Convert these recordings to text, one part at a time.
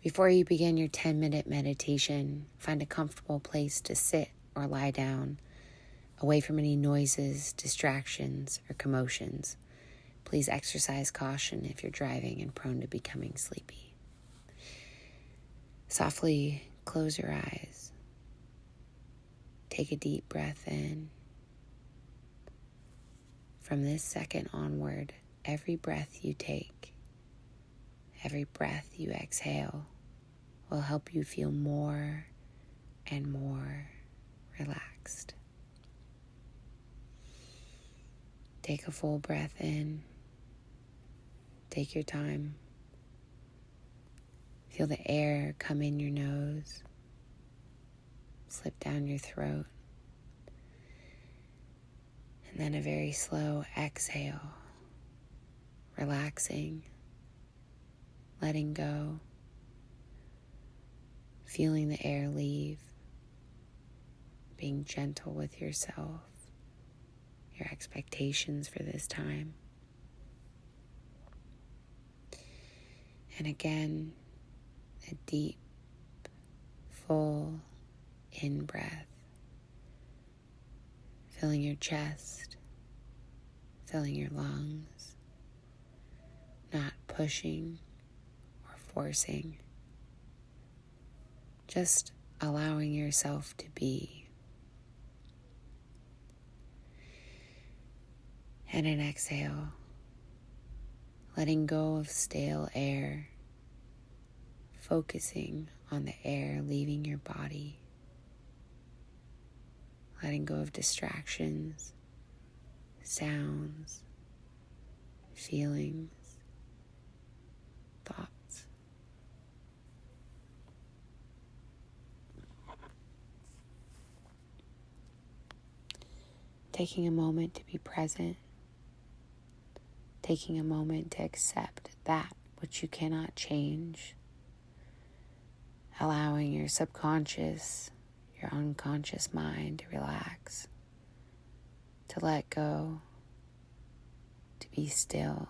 Before you begin your 10-minute meditation, find a comfortable place to sit or lie down, away from any noises, distractions, or commotions. Please exercise caution if you're driving and prone to becoming sleepy. Softly close your eyes. Take a deep breath in. From this second onward, every breath you take, every breath you exhale will help you feel more and more relaxed. Take a full breath in. Take your time. Feel the air come in your nose, slip down your throat, and then a very slow exhale, relaxing, letting go, feeling the air leave, being gentle with yourself, your expectations for this time. And again, a deep, full in-breath, filling your chest, filling your lungs, not pushing or forcing, just allowing yourself to be. And an exhale, letting go of stale air, focusing on the air leaving your body, letting go of distractions, sounds, feelings, thoughts. Taking a moment to be present, taking a moment to accept that which you cannot change, allowing your subconscious, your unconscious mind to relax, to let go, to be still.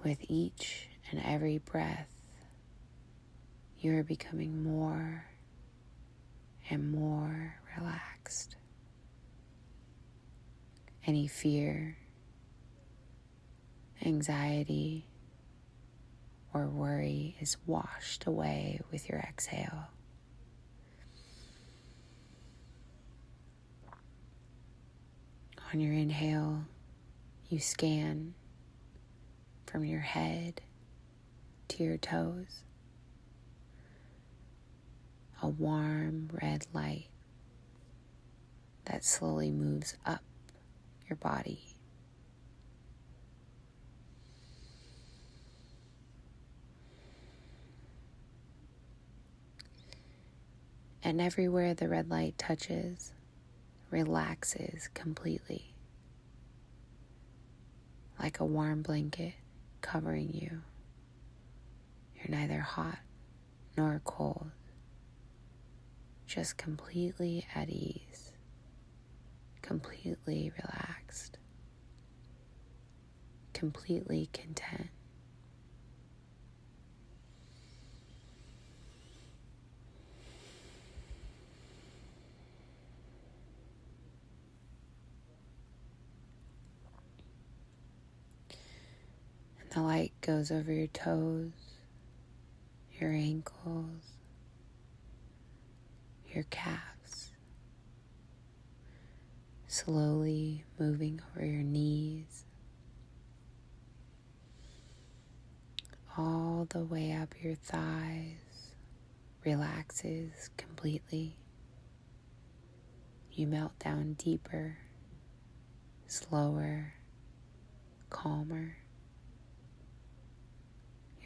With each and every breath, you are becoming more and more relaxed. Any fear, anxiety, or worry is washed away with your exhale. On your inhale, you scan from your head to your toes. A warm red light that slowly moves up your body. And everywhere the red light touches, relaxes completely, like a warm blanket covering you. You're neither hot nor cold, just completely at ease, completely relaxed, completely content. And the light goes over your toes, your ankles, your calves, slowly moving over your knees, all the way up your thighs, relaxes completely. You melt down deeper, slower, calmer.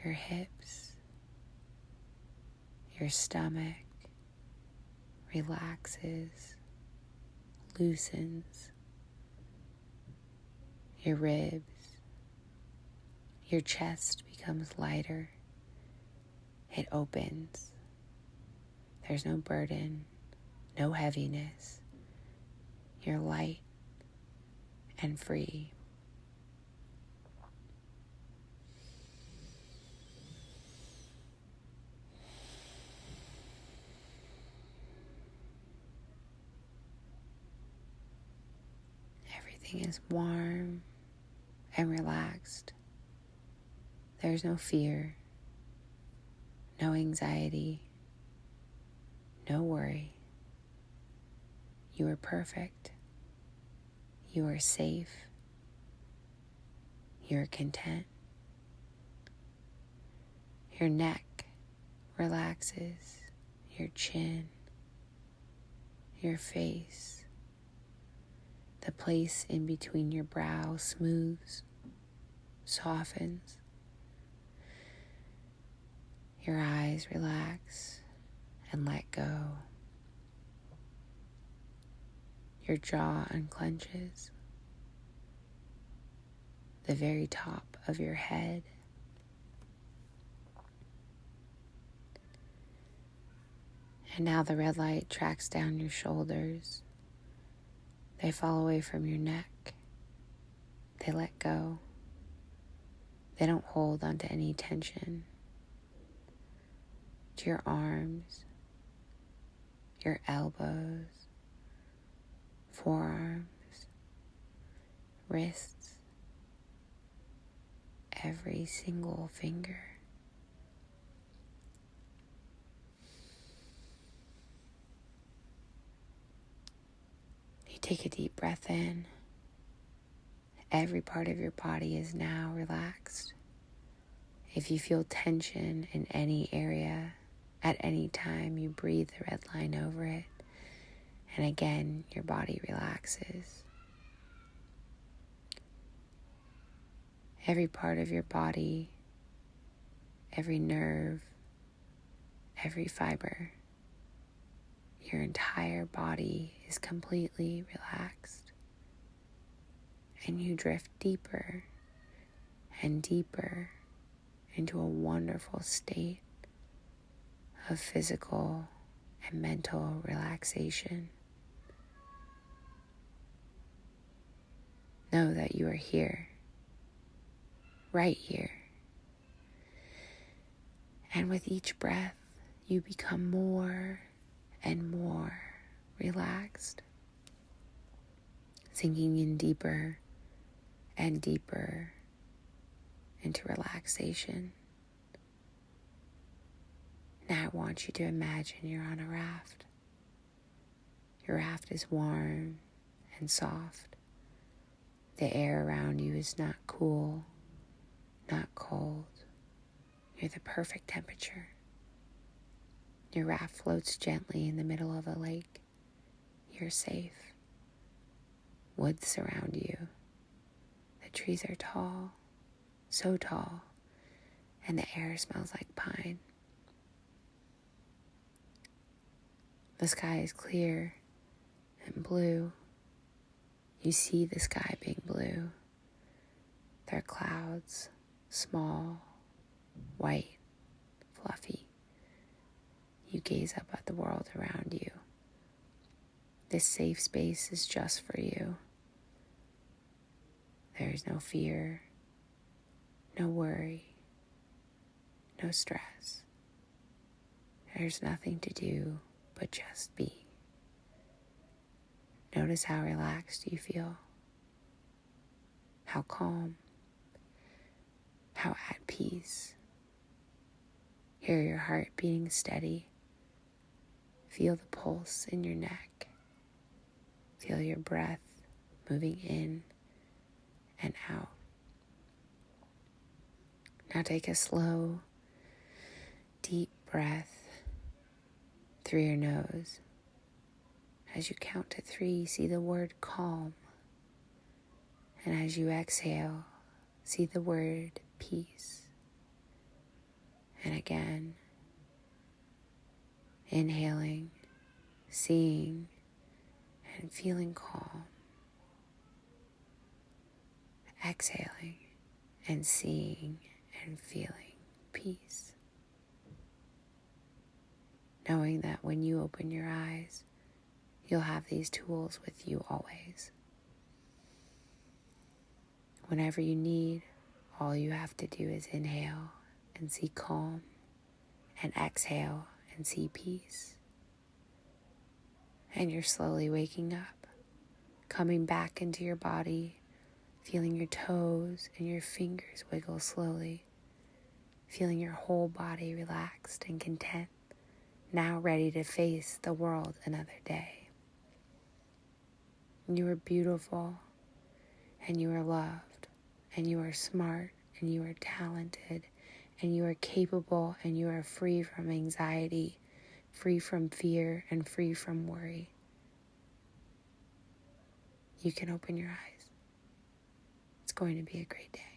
Your hips, your stomach relaxes, loosens. Your ribs, your chest becomes lighter. It opens. There's no burden, no heaviness. You're light and free. Everything is warm and relaxed. There's no fear, no anxiety, no worry. You are perfect. You are safe. You are content. Your neck relaxes, your chin, your face. The place in between your brow smooths, softens. Your eyes relax and let go. Your jaw unclenches. The very top of your head. And now the red light tracks down your shoulders. They fall away from your neck. They let go. They don't hold onto any tension. To your arms, your elbows, forearms, wrists, every single finger. You take a deep breath in. Every part of your body is now relaxed. If you feel tension in any area, at any time, you breathe the red line over it. And again, your body relaxes. Every part of your body, every nerve, every fiber, your entire body is completely relaxed. And you drift deeper and deeper into a wonderful state of physical and mental relaxation. Know that you are here, right here. And with each breath, you become more and more relaxed, sinking in deeper and deeper into relaxation. Now I want you to imagine you're on a raft. Your raft is warm and soft. The air around you is not cool, not cold. You're the perfect temperature. Your raft floats gently in the middle of a lake. You're safe. Woods surround you. The trees are tall, so tall, and the air smells like pine. The sky is clear and blue. You see the sky being blue. There are clouds, small, white, fluffy. You gaze up at the world around you. This safe space is just for you. There is no fear, no worry, no stress. There's nothing to do but just be. Notice how relaxed you feel, how calm, how at peace. Hear your heart beating steady. Feel the pulse in your neck. Feel your breath moving in and out. Now take a slow, deep breath through your nose. As you count to 3, see the word calm. And as you exhale, see the word peace. And again, inhaling, seeing, and feeling calm. Exhaling and seeing and feeling peace. Knowing that when you open your eyes, you'll have these tools with you always. Whenever you need, all you have to do is inhale and see calm, and exhale and see peace. And you're slowly waking up, coming back into your body, feeling your toes and your fingers wiggle slowly, feeling your whole body relaxed and content, now ready to face the world another day. You are beautiful, and you are loved, and you are smart, and you are talented, and you are capable, and you are free from anxiety, free from fear, and free from worry. You can open your eyes. It's going to be a great day.